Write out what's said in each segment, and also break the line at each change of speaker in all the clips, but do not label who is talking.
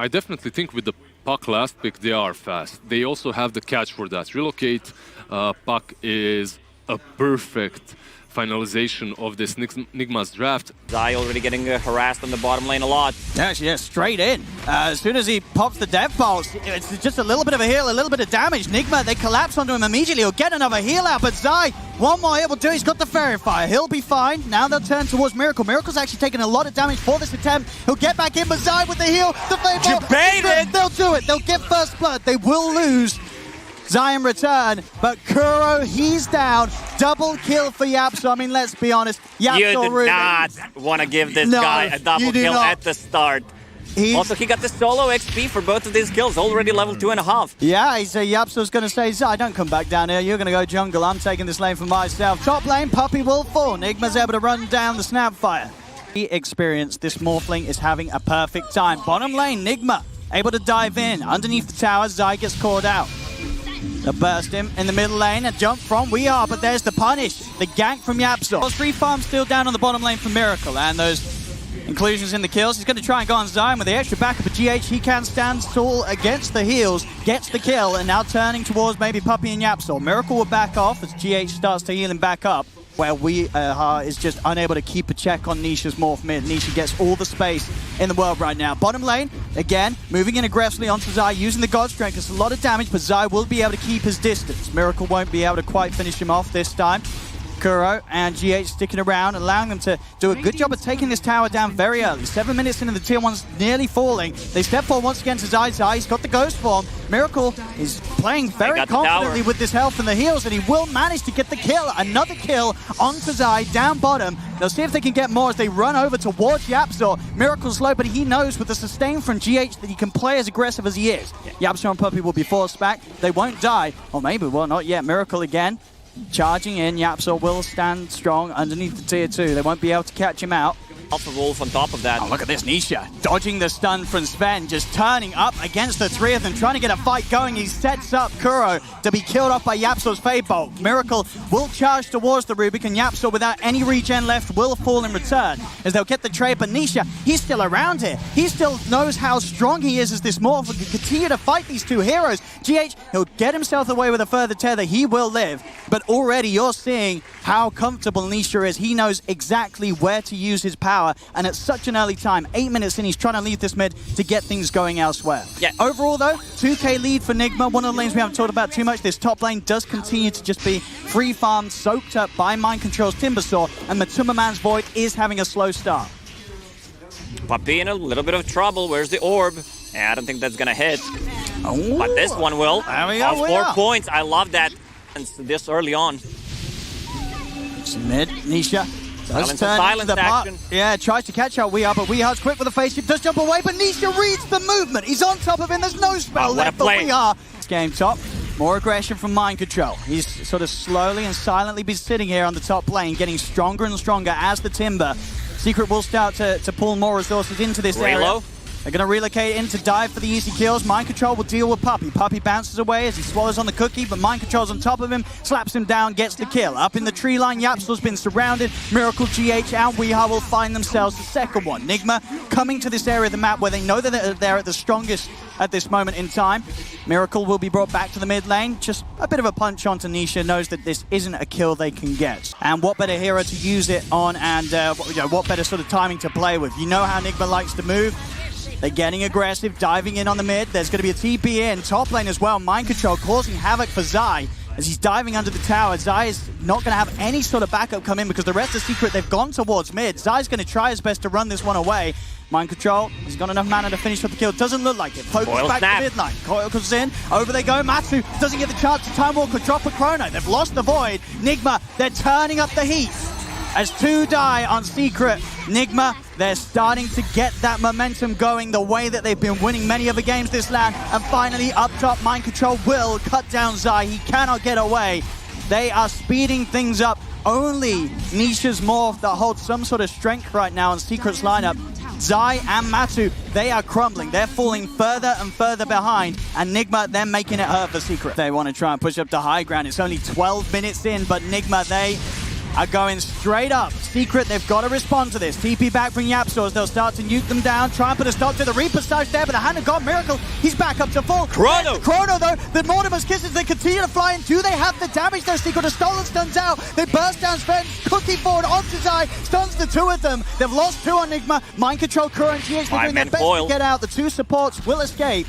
I definitely think with the Puck last pick, they are fast. They also have the catch for that. Relocate Puck is a perfect finalization of this Nigma's draft.
Zai already getting harassed on the bottom lane a lot.
Yeah, straight in. As soon as he pops the death pulse, it's just a little bit of a heal, a little bit of damage. Nigma, they collapse onto him immediately. He'll get another heal out, but Zai, one more hit will do. He's got the Fairy Fire. He'll be fine. Now they'll turn towards Miracle. Miracle's actually taking a lot of damage for this attempt. He'll get back in, but Zai with the heal. The Fable. They'll do it. They'll get first blood. They will lose Zai in return, but Kuro, he's down. Double kill for Yapso. I mean, let's be honest. Yapso
You do not want to give this guy a double kill at the start. Also, he got the solo XP for both of these kills, already level 2.5.
Yeah, Yapso's going to say, Zai, don't come back down here. You're going to go jungle. I'm taking this lane for myself. Top lane, Puppey will fall. Nigma's able to run down the Snapfire. Experience, this Morphling is having a perfect time. Bottom lane, Nigma able to dive in. Underneath the tower, Zai gets caught out. They'll burst him in the middle lane and jump from We Are, but there's the punish. The gank from Yapso. 3 farms still down on the bottom lane for Miracle, and those inclusions in the kills. He's going to try and go on Zion with the extra backup of GH. He can stand tall against the heals, gets the kill, and now turning towards maybe Puppey and Yapso. Miracle will back off as GH starts to heal him back up, where We Are is just unable to keep a check on Nisha's morph mid. Nisha gets all the space in the world right now. Bottom lane, again, moving in aggressively onto Zai, using the God Strength. It's a lot of damage, but Zai will be able to keep his distance. Miracle won't be able to quite finish him off this time. Kuro and GH sticking around, allowing them to do a good job of taking this tower down very early. 7 minutes into the tier 1's nearly falling. They step forward once again to Zai. Zai, he's got the ghost form. Miracle is playing very confidently with this health and the heals, and he will manage to get the kill. Another kill onto Zai, down bottom. They'll see if they can get more as they run over towards Yapso. Miracle's low, but he knows with the sustain from GH that he can play as aggressive as he is. Yapso and Puppey will be forced back. They won't die. Or maybe, well, not yet. Miracle again. Charging in, Yapso will stand strong underneath the tier 2. They won't be able to catch him out.
Alpha Wolf on top of that.
Oh, look at this, Nisha. Dodging the stun from Sven, just turning up against the 3 of them, trying to get a fight going. He sets up Kuro to be killed off by Yapso's Fade Bolt. Miracle will charge towards the Rubik, and Yapso, without any regen left, will fall in return, as they'll get the trade. But Nisha, he's still around here. He still knows how strong he is as this Morph can continue to fight these 2 heroes. GH, he'll get himself away with a further tether. He will live. But already you're seeing how comfortable Nisha is. He knows exactly where to use his power. And at such an early time, 8 minutes in, he's trying to leave this mid to get things going elsewhere.
Yeah.
Overall, though, 2k lead for Nigma. One of the lanes we haven't talked about too much. This top lane does continue to just be free farmed, soaked up by Mind Control's Timbersaw, and Matuma Man's Void is having a slow start.
Puppey in a little bit of trouble. Where's the orb? I don't think that's going to hit.
Oh,
but this one will.
There we go.
4 points. I love that. And this early on.
It's mid, Nisha.
Silence action.
Yeah, tries to catch out We Are, but We Are's quick with a face shift, does jump away, but Nisha reads the movement. He's on top of him. There's no spell left for We Are. Game top. More aggression from Mind Control. He's sort of slowly and silently been sitting here on the top lane, getting stronger and stronger as the Timber. Secret will start to pull more resources into this area. They're going to relocate in to dive for the easy kills. Mind Control will deal with Puppey. Puppey bounces away as he swallows on the cookie, but Mind Control's on top of him, slaps him down, gets the kill. Up in the tree line, Yapso's been surrounded. Miracle, GH, and Weeha will find themselves the second one. Nigma coming to this area of the map where they know that they're at the strongest at this moment in time. Miracle will be brought back to the mid lane. Just a bit of a punch onto Nisha, knows that this isn't a kill they can get. And what better hero to use it on, and what better sort of timing to play with. You know how Nigma likes to move. They're getting aggressive, diving in on the mid. There's going to be a TP in, top lane as well. Mind Control causing havoc for Zai as he's diving under the tower. Zai is not going to have any sort of backup come in because the rest of Secret, they've gone towards mid. Zai's going to try his best to run this one away. Mind Control, he's got enough mana to finish up the kill. Doesn't look like it. Poke's back to midline. Coil comes in. Over they go. Matsu doesn't get the chance to Time Walker, drop a Chrono. They've lost the Void. Nigma, they're turning up the heat. As 2 die on Secret, Nigma, they're starting to get that momentum going the way that they've been winning many other games this land. And finally, up top, Mind Control will cut down Zai. He cannot get away. They are speeding things up. Only Nisha's Morph that holds some sort of strength right now in Secret's lineup. Zai and Matu, they are crumbling. They're falling further and further behind. And Nigma, they're making it hurt for Secret. They want to try and push up to high ground. It's only 12 minutes in, but Nigma, they are going straight up. Secret, they've got to respond to this. TP back from YapzOr as they'll start to nuke them down. Try and put a stop to the Reaper Siege there, but the Hand of God Miracle, he's back up to full.
Chrono!
Chrono though, the Mortimer's Kisses, they continue to fly in. Do they have the damage though? Secret, the Stolen stuns out. They burst down Sven, Cookie forward onto Zai, stuns the two of them. They've lost two on Nigma. Mind Control, Kuro and GH, they're doing their best to get out. The two supports will escape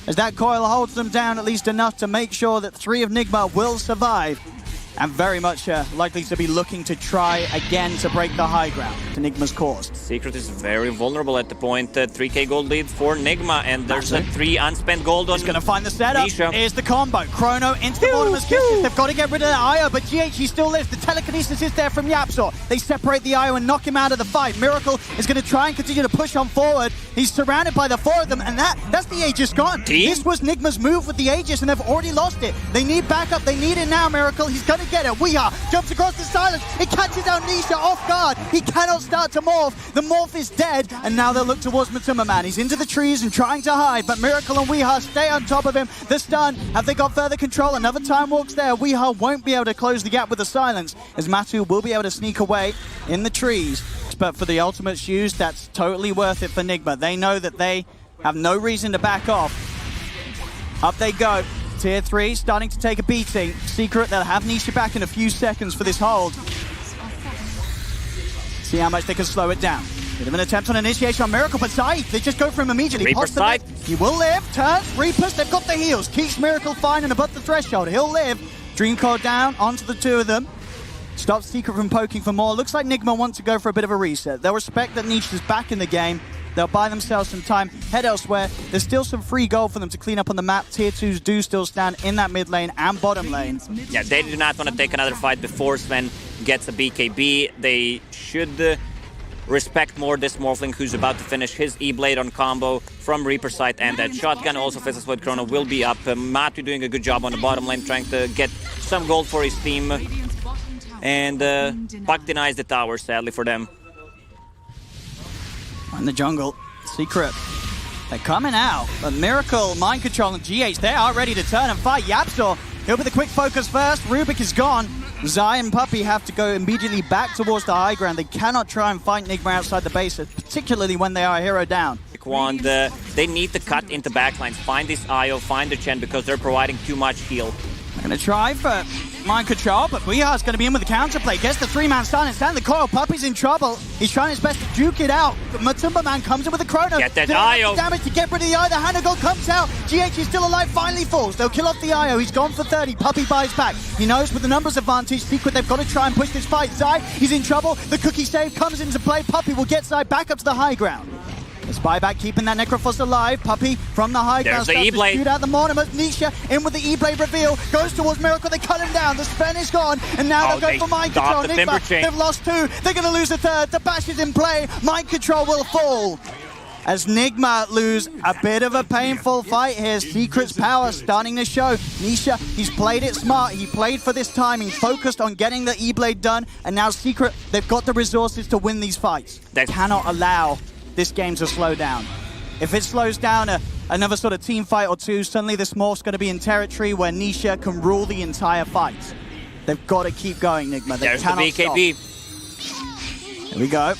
as that coil holds them down at least enough to make sure that three of Nigma will survive. And very much likely to be looking to try again to break the high ground to Nigma's cause.
Secret is very vulnerable at the point. 3k gold lead for Nigma, and there's a 3 unspent gold on
He's going to find the setup.
Nisha.
Here's the combo. Chrono into the Mortimer's Kisses. They've got to get rid of the IO, but GH, he still lives. The telekinesis is there from YapzOr. They separate the IO and knock him out of the fight. Miracle is going to try and continue to push on forward. He's surrounded by the four of them, and that's the Aegis gone. This was Nigma's move with the Aegis, and they've already lost it. They need backup. They need it now, Miracle. He's going to get it. Jumps across the silence. It catches out Nisha off guard. He cannot start to morph. The morph is dead, and now they'll look towards Matuma. He's into the trees and trying to hide, but Miracle and Weeha stay on top of him. The stun, have they got further control? Another time walks there. Weeha won't be able to close the gap with the silence, as Matu will be able to sneak away in the trees. But for the ultimate shoes, that's totally worth it for Nigma. They know that they have no reason to back off. Up they go. Tier 3 starting to take a beating. Secret, they'll have Nisha back in a few seconds for this hold. See how much they can slow it down. Bit of an attempt on initiation on Miracle, but Zai, they just go for him immediately.
Reaper side.
He will live, turns, Reapers, they've got the heals. Keeps Miracle fine and above the threshold. He'll live. Dream Code down onto the two of them. Stops Secret from poking for more. Looks like Nigma wants to go for a bit of a reset. They'll respect that Nisha's back in the game. They'll buy themselves some time, head elsewhere. There's still some free gold for them to clean up on the map. Tier 2s do still stand in that mid lane and bottom lane.
Yeah, they do not want to take another fight before Sven gets a BKB. They should respect more this Morphling who's about to finish his E-Blade on combo from Reaper side, and that shotgun also fits with Chrono will be up. Matu doing a good job on the bottom lane, trying to get some gold for his team. And Puck denies the tower, sadly for them.
In the jungle, Secret, they're coming out, but Miracle, Mind Control, and GH, they are ready to turn and fight. YapzOr, he'll be the quick focus first. Rubik is gone. Zai and Puppey have to go immediately back towards the high ground. They cannot try and fight Nigma outside the base, particularly when they are a hero down.
Wand, they need to cut into backlines, find this IO, find the Chen, because they're providing too much heal.
They're going to try for Mind Control, but Weeha's going to be in with the counterplay. Gets the three-man silence down the coil. Puppey's in trouble. He's trying his best to juke it out. But Matumba Man comes in with a Chrono.
Get that IO.
Damage to get rid of the IO. The Hand of God comes out. GH is still alive, finally falls. They'll kill off the IO. He's gone for 30. Puppey buys back. He knows with the numbers advantage, Secret, they've got to try and push this fight. Zai, he's in trouble. The cookie save comes into play. Puppey will get Zai back up to the high ground. The Spyback keeping that Necrophos alive. Puppey from the high ground.
There's the E-Blade.
Shoot out the Mortimer. Nisha in with the E-Blade reveal. Goes towards Miracle. They cut him down. The Sven is gone. And now they'll go for Mind Control. Nigma, they've lost two. They're going to lose a third. The Bash is in play. Mind Control will fall. As Nigma lose a bit of a painful fight here. Secret's power starting to show. Nisha, he's played it smart. He played for this timing, focused on getting the E-Blade done. And now Secret, they've got the resources to win these fights. They cannot allow this game to slow down. If it slows down another sort of team fight or two, suddenly this morph's going to be in territory where Nisha can rule the entire fight. They've got to keep going, Nigma. They
There's the
cannot
BKB.
stop. Here we go.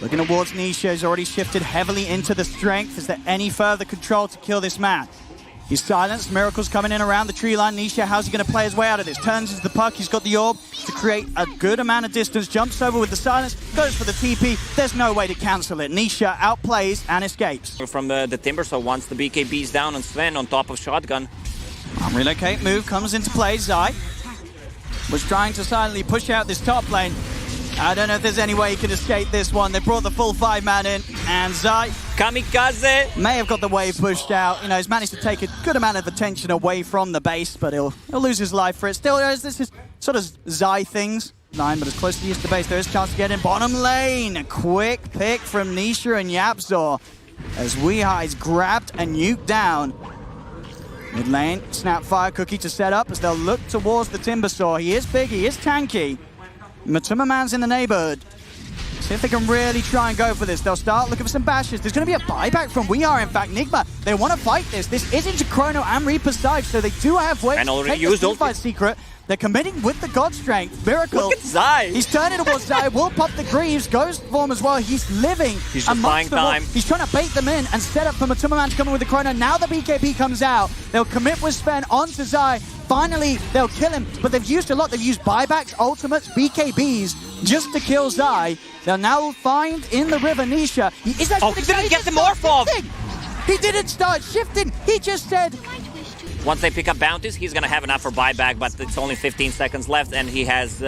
Looking towards Nisha, he's already shifted heavily into the strength. Is there any further control to kill this man? He's silenced. Miracle's coming in around the tree line. Nisha, how's he going to play his way out of this? Turns into the puck. He's got the orb to create a good amount of distance. Jumps over with the silence. Goes for the TP. There's no way to cancel it. Nisha outplays and escapes.
From the Timber, so once the BKB's down on Sven on top of shotgun.
Relocate move comes into play. Zai was trying to silently push out this top lane. I don't know if there's any way he can escape this one. They brought the full 5-man in, and Zai
Kamikaze
may have got the wave pushed out. You know, he's managed to take a good amount of attention away from the base, but he'll lose his life for it. Still, this is sort of Zai things. 9, but as close to the base, there is a chance to get in. Bottom lane, a quick pick from Nisha and YapzOr as Weeha is grabbed and nuked down. Mid lane, Snapfire Cookie to set up as they'll look towards the Timbersaw. He is big, he is tanky. Matuma Man's in the neighborhood. See if they can really try and go for this. They'll start looking for some bashes. There's going to be a buyback from Weeha. In fact, Nigma, they want to fight this. This is into Chrono and Reaper's side, so they do have ways
and
to
already
take
used
this fight Secret. They're committing with the God Strength. Miracle.
Look at Zai.
He's turning towards Zai. Will pop the Greaves. Ghost form as well. He's living.
He's just buying time.
He's trying to bait them in and set up for Matuma Man to come in with the Chrono. Now the BKB comes out. They'll commit with Sven onto Zai. Finally, they'll kill him. But they've used a lot. They've used buybacks, ultimates, BKBs just to kill Zai. They'll now find in the river Nisha. He is actually
didn't get the morph off.
He didn't start shifting. He just said...
Once they pick up bounties, he's going to have enough for buyback, but it's only 15 seconds left, and he has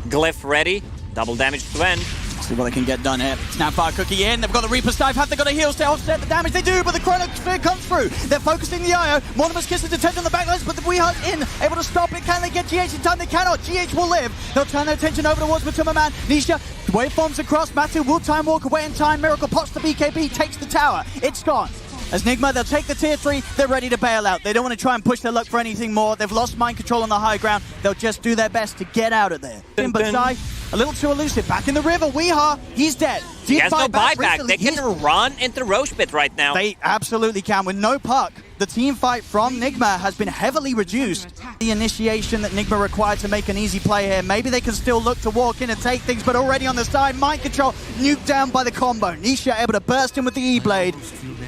Glyph ready. Double damage to Sven.
See what they can get done here. Snapfire Cookie in. They've got the Reaper's Dive. Have they got a heals to offset the damage? They do, but the Chrono Sphere comes through. They're focusing the IO. Mortimer's Kiss is detected on the backlines, but the Weeheart's in. Able to stop it. Can they get GH in time? They cannot. GH will live. They'll turn their attention over towards Matuma Man. Nisha, waveforms across. Matu will time walk away in time. Miracle pops the BKB, takes the tower. It's gone. As Nigma, they'll take the tier 3, they're ready to bail out. They don't want to try and push their luck for anything more. They've lost mind control on the high ground. They'll just do their best to get out of there. But Zai, a little too elusive. Back in the river, Weeha, he's dead.
He has no buyback. They can run into Roche Pit right now.
They absolutely can. With no puck, the team fight from Nigma has been heavily reduced. The initiation that Nigma required to make an easy play here. Maybe they can still look to walk in and take things, but already on the side, mind control nuked down by the combo. Nisha able to burst in with the E-Blade.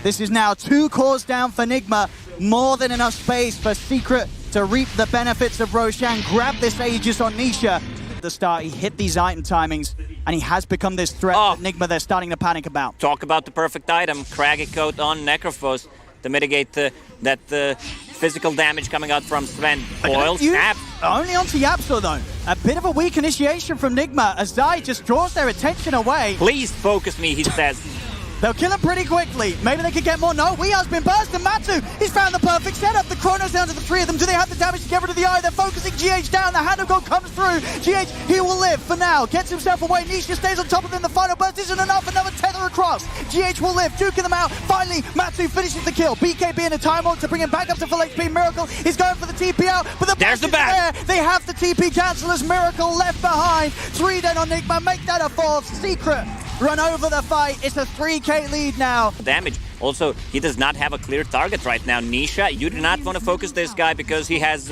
This is now 2 cores down for Nigma. More than enough space for Secret to reap the benefits of Roshan. Grab this Aegis on Nisha. At the start, he hit these item timings, and he has become this threat that Nigma they're starting to panic about.
Talk about the perfect item. Craggy Coat on Necrophos to mitigate that physical damage coming out from Sven. Foil snap.
Only onto Yapso though. A bit of a weak initiation from Nigma as Zai just draws their attention away.
Please focus me, he says.
They'll kill him pretty quickly. Maybe they could get more. No, Weehar's been burst and Matu, he's found the perfect setup. The Chrono's down to the 3 of them. Do they have the damage to get rid of the eye? They're focusing GH down. The Hand of God comes through. GH, he will live for now. Gets himself away. Nisha stays on top of him. The final burst isn't enough. Another tether across. GH will live. Duking them out. Finally, Matu finishes the kill. BKB in a time walk to bring him back up to full HP. Miracle is going for the TP out, but
there's the back.
There. They have the TP cancelers. Miracle left behind. 3 dead on Nigma. Make that a 4th. Secret run over the fight. It's a 3K lead now.
Damage. Also, he does not have a clear target right now. Nisha, you do not want to focus this guy because he has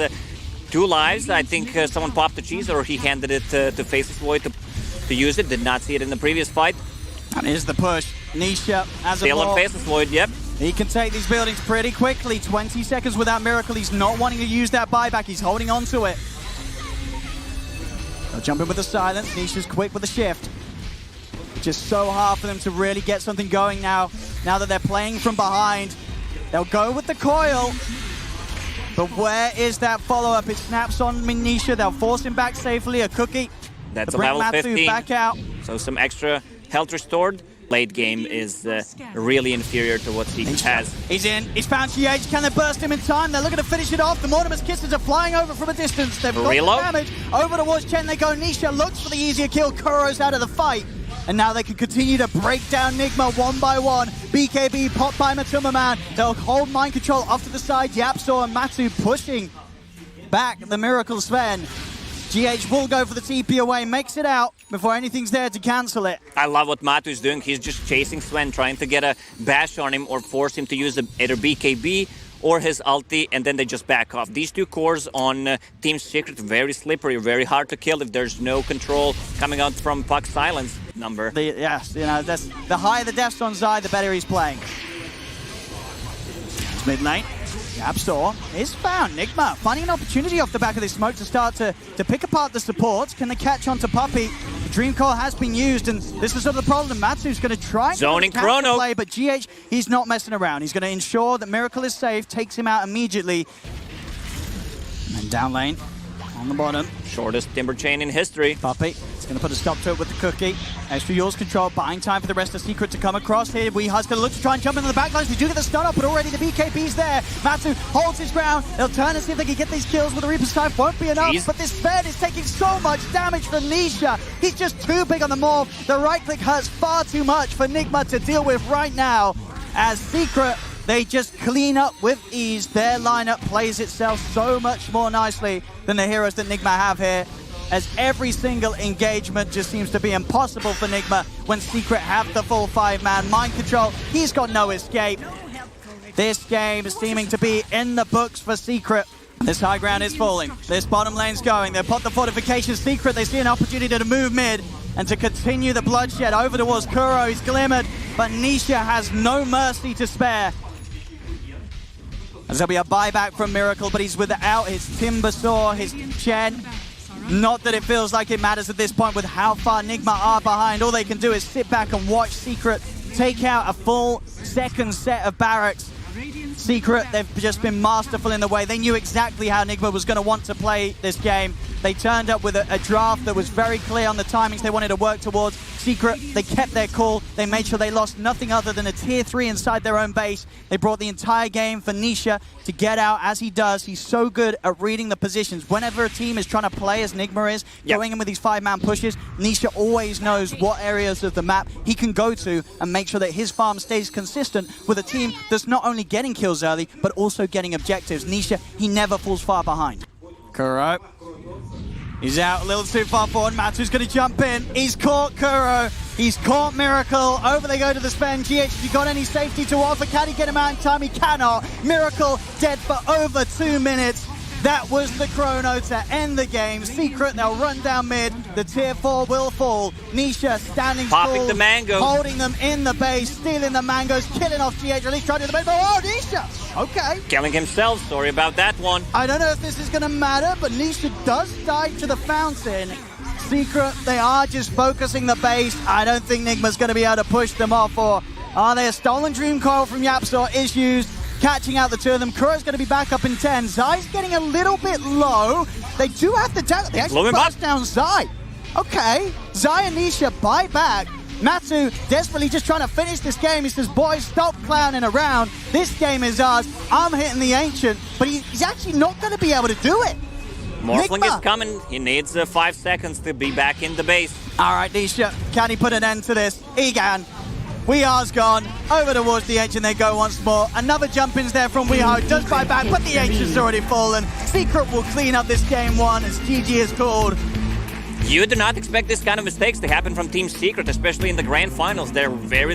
2 lives. I think someone popped the cheese or he handed it to Faceless Void to use it. Did not see it in the previous fight.
And here's the push. Nisha as a
still on Faceless Void, yep.
He can take these buildings pretty quickly. 20 seconds without Miracle. He's not wanting to use that buyback. He's holding on to it. They'll jump in with the silence. Nisha's quick with the shift. Just so hard for them to really get something going now that they're playing from behind. They'll go with the coil. But where is that follow-up? It snaps on Nisha. They'll force him back safely. A cookie.
That's a level 15.
Back out.
So some extra health restored. Late game is really inferior to what he has.
He's in. He's found GH. Can they burst him in time? They're looking to finish it off. The Mortimer's Kisses are flying over from a distance. They've got the damage. Over towards Chen they go. Nisha looks for the easier kill. Kuro's out of the fight. And now they can continue to break down Nigma one by one. BKB popped by Matuma Man. They'll hold mind control off to the side. Yapso and Matu pushing back the Miracle Sven. GH will go for the TP away, makes it out before anything's there to cancel it.
I love what Matu is doing. He's just chasing Sven, trying to get a bash on him or force him to use either BKB or his ulti, and then they just back off. These 2 cores on Team Secret, very slippery, very hard to kill if there's no control coming out from Puck's silence number.
Yes, you know, that's the higher the deaths on Zai, the better he's playing. It's mid lane. Yapstor is found. Nigma finding an opportunity off the back of this smoke to start to pick apart the supports. Can they catch on to Puppey? The Dream Core has been used, and this is sort of the problem. Matsu's going to try
zoning Chrono
play, but GH, he's not messing around. He's going to ensure that Miracle is safe, takes him out immediately. And then down lane, on the bottom.
Shortest Timber Chain in history.
Puppey is going to put a stop to it with the cookie. Extra yours control, buying time for the rest of Secret to come across here. Weehar's going to look to try and jump into the backlines. They do get the stun up, but already the BKB's there. Matsu holds his ground. They'll turn and see if they can get these kills with the Reaper's Dive. Won't be enough, but this Fed is taking so much damage from Nisha. He's just too big on the morph. The right click hurts far too much for Nigma to deal with right now. As Secret, they just clean up with ease. Their lineup plays itself so much more nicely than the heroes that Nigma have here, as every single engagement just seems to be impossible for Nigma when Secret have the full 5-man mind control. He's got no escape. This game is seeming to be in the books for Secret. This high ground is falling. This bottom lane's going. They've put the fortification secret. They see an opportunity to move mid and to continue the bloodshed over towards Kuro. He's glimmered, but Nisha has no mercy to spare. As there'll be a buyback from Miracle, but he's without his Timbersaw, his Chen. Not that it feels like it matters at this point with how far Nigma are behind. All they can do is sit back and watch Secret take out a full second set of barracks. Secret, they've just been masterful in the way. They knew exactly how Nigma was going to want to play this game. They turned up with a draft that was very clear on the timings they wanted to work towards. Secret, they kept their cool. They made sure they lost nothing other than a tier 3 inside their own base. They brought the entire game for Nisha to get out as he does. He's so good at reading the positions. Whenever a team is trying to play as Nigma is, going in with these 5-man pushes, Nisha always knows what areas of the map he can go to and make sure that his farm stays consistent with a team that's not only getting kills early, but also getting objectives. Nisha, he never falls far behind. Kuro. He's out a little too far forward. Matu's going to jump in. He's caught Kuro. He's caught Miracle. Over they go to the spend. GH, has he got any safety to offer? Can he get him out in time? He cannot. Miracle dead for over 2 minutes. That was the chrono to end the game. Secret, they'll run down mid. The tier 4 will fall. Nisha standing
popping
full,
the mango,
holding them in the base, stealing the mangoes, killing off GH. At least trying to do the base. Oh, Nisha! Okay.
Killing himself. Sorry about that one.
I don't know if this is going to matter, but Nisha does dive to the fountain. Secret, they are just focusing the base. I don't think Nigma's going to be able to push them off. Or are they a stolen dream coil from Yapsaw is used? Catching out the two of them. Kuro's going to be back up in 10. Zai's getting a little bit low. They do have the dagger. They actually burst down Zai. Okay. Zai and Nisha bite back. Matu desperately just trying to finish this game. He says, boys, stop clowning around. This game is ours. I'm hitting the Ancient, but he's actually not going to be able to do it.
Morphling is coming. He needs 5 seconds to be back in the base.
All right, Nisha, can he put an end to this? He can. Weehar's gone. Over towards the Ancient they go once more. Another jump in's there from Weehar. Does buy back, but the Ancient's already fallen. Secret will clean up this game 1 as GG is called.
You do not expect this kind of mistakes to happen from Team Secret, especially in the grand finals. They're very